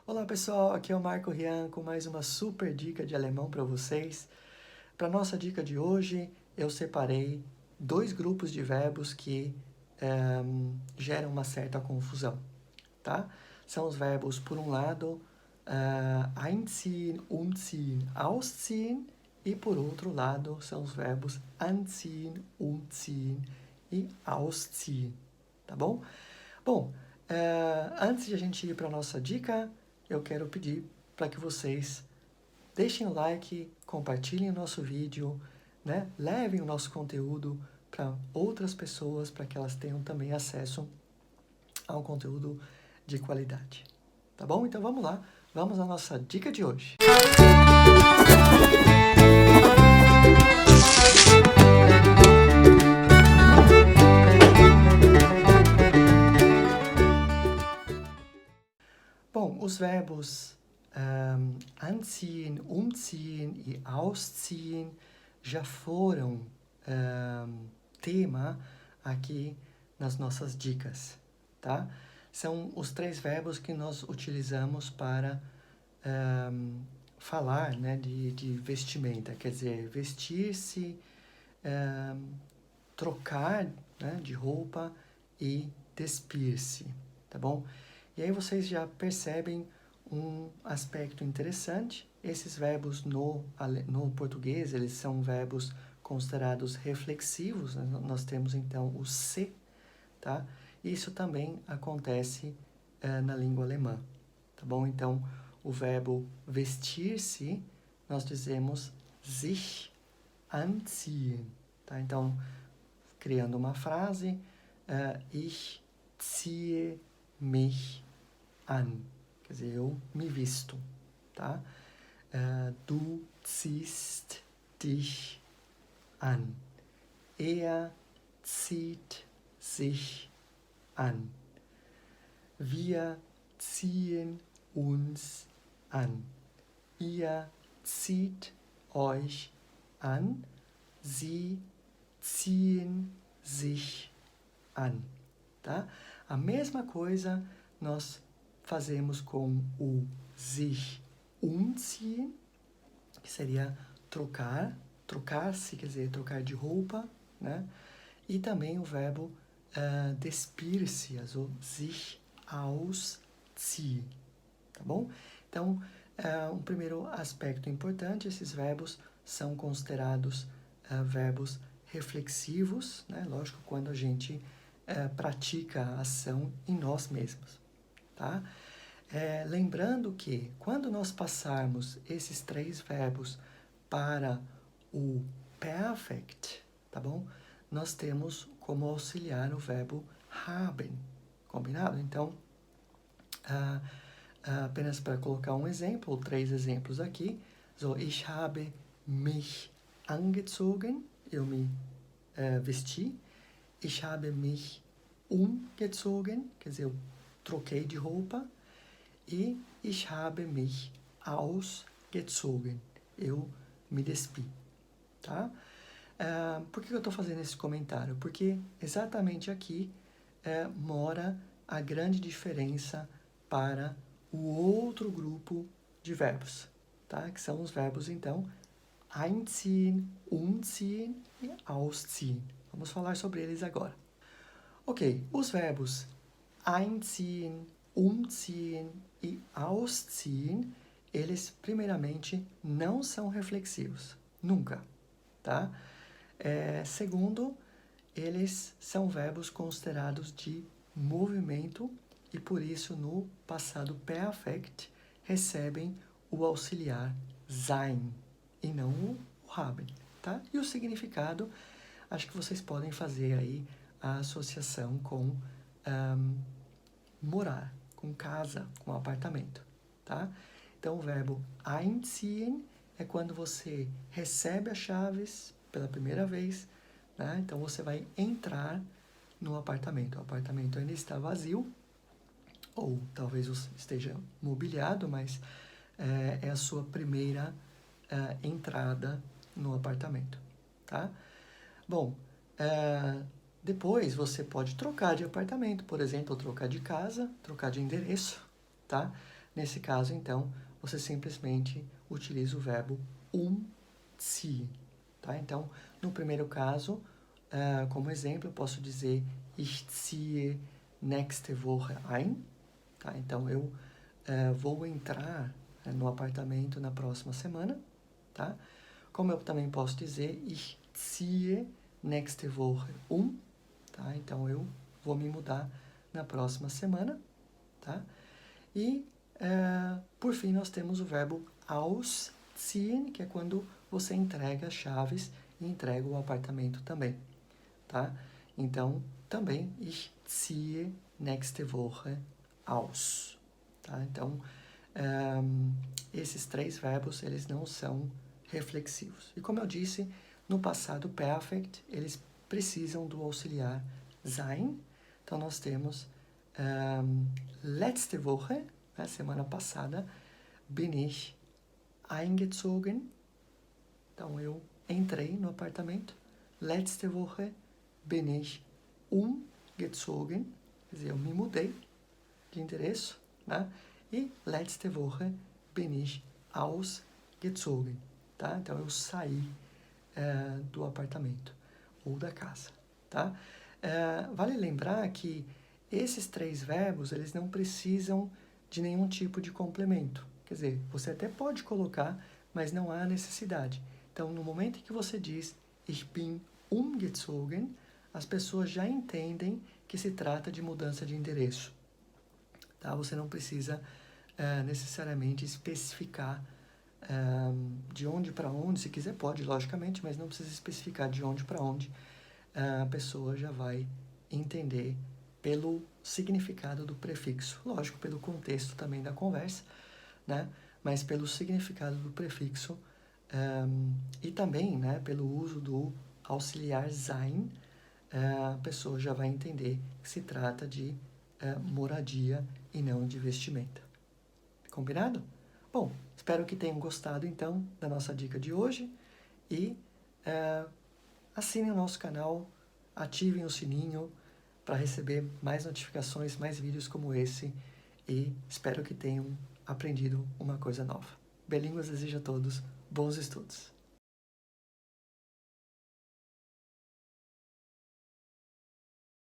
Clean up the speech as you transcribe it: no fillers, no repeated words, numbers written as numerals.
Olá pessoal, aqui é o Marco Rian com mais uma super dica de alemão para vocês. Para nossa dica de hoje, eu separei dois grupos de verbos que geram uma certa confusão, tá? São os verbos, por um lado, einziehen, umziehen, ausziehen, e por outro lado, são os verbos anziehen, umziehen e ausziehen, tá bom? Bom, antes de a gente ir para a nossa dica, eu quero pedir para que vocês deixem o like, compartilhem o nosso vídeo, né? Levem o nosso conteúdo para outras pessoas, para que elas tenham também acesso a um conteúdo de qualidade. Tá bom? Então vamos lá, vamos à nossa dica de hoje. Bom, os verbos anziehen, umziehen e ausziehen já foram tema aqui nas nossas dicas, tá? São os três verbos que nós utilizamos para falar, né, de vestimenta, quer dizer, vestir-se, trocar, né, de roupa e despir-se, tá bom? E aí vocês já percebem um aspecto interessante. Esses verbos no português, eles são verbos considerados reflexivos, né? Nós temos então o se, tá? Isso também acontece na língua alemã, tá bom? Então, o verbo vestir-se, nós dizemos sich anziehen, tá? Então, criando uma frase, ich ziehe mich an, quer dizer, eu me visto, tá? Du ziehst dich an. Er zieht sich an. Wir ziehen uns an. Ihr zieht euch an. Sie ziehen sich an, tá? A mesma coisa nós fazemos com o sich umziehen, que seria trocar, trocar-se, quer dizer, trocar de roupa, né? E também o verbo despir-se, also sich ausziehen, tá bom? Então, um primeiro aspecto importante, esses verbos são considerados verbos reflexivos, né? Lógico, quando a gente pratica a ação em nós mesmos, tá? Lembrando que quando nós passarmos esses três verbos para o perfect, tá bom? Nós temos como auxiliar o verbo haben, combinado? Então, apenas para colocar um exemplo, ou três exemplos aqui. So, ich habe mich angezogen, eu me vesti. Ich habe mich umgezogen, quer dizer, eu troquei de roupa. E ich habe mich ausgezogen, eu me despi, tá? Por que eu estou fazendo esse comentário? Porque exatamente aqui mora a grande diferença para o outro grupo de verbos, tá? Que são os verbos, então, einziehen, umziehen e ausziehen. Vamos falar sobre eles agora. Ok, os verbos einziehen, umziehen e ausziehen, eles, primeiramente, não são reflexivos. Nunca, tá? Segundo, eles são verbos considerados de movimento e, por isso, no passado perfect, recebem o auxiliar sein e não o haben, tá? E o significado, acho que vocês podem fazer aí a associação com morar, com casa, com apartamento, tá? Então, o verbo einziehen é quando você recebe as chaves pela primeira vez, né? Então, você vai entrar no apartamento. O apartamento ainda está vazio, ou talvez esteja mobiliado, mas é a sua primeira entrada no apartamento, tá? Bom, depois você pode trocar de apartamento, por exemplo, trocar de casa, trocar de endereço, tá? Nesse caso, então, você simplesmente utiliza o verbo umziehen, tá? Então, no primeiro caso, como exemplo, eu posso dizer ich ziehe nächste Woche ein, tá? Então, eu vou entrar no apartamento na próxima semana, tá? Como eu também posso dizer ich ziehe nächste Woche tá? Então, eu vou me mudar na próxima semana, tá? E, por fim, nós temos o verbo ausziehen, que é quando você entrega as chaves e entrega o apartamento também, tá? Então, também, ich ziehe nächste Woche aus, tá? Então, esses três verbos, eles não são reflexivos. E como eu disse, no passado perfect, eles precisam do auxiliar sein. Então, nós temos letzte Woche, né, semana passada, bin ich eingezogen. Então, eu entrei no apartamento. Letzte Woche bin ich umgezogen. Quer dizer, eu me mudei de endereço, né? E letzte Woche bin ich ausgezogen, tá? Então, eu saí do apartamento ou da casa, tá? Vale lembrar que esses três verbos, eles não precisam de nenhum tipo de complemento. Quer dizer, você até pode colocar, mas não há necessidade. Então, no momento em que você diz ich bin umgezogen, as pessoas já entendem que se trata de mudança de endereço. Tá? Você não precisa necessariamente especificar de onde para onde. Se quiser pode, logicamente, mas não precisa especificar de onde para onde. A pessoa já vai entender pelo significado do prefixo. Lógico, pelo contexto também da conversa, né? Mas pelo significado do prefixo e também, né, pelo uso do auxiliar sein, a pessoa já vai entender que se trata de moradia e não de vestimenta. Combinado? Bom, espero que tenham gostado, então, da nossa dica de hoje e assinem o nosso canal, ativem o sininho para receber mais notificações, mais vídeos como esse e espero que tenham aprendido uma coisa nova. Belínguas deseja a todos bons estudos.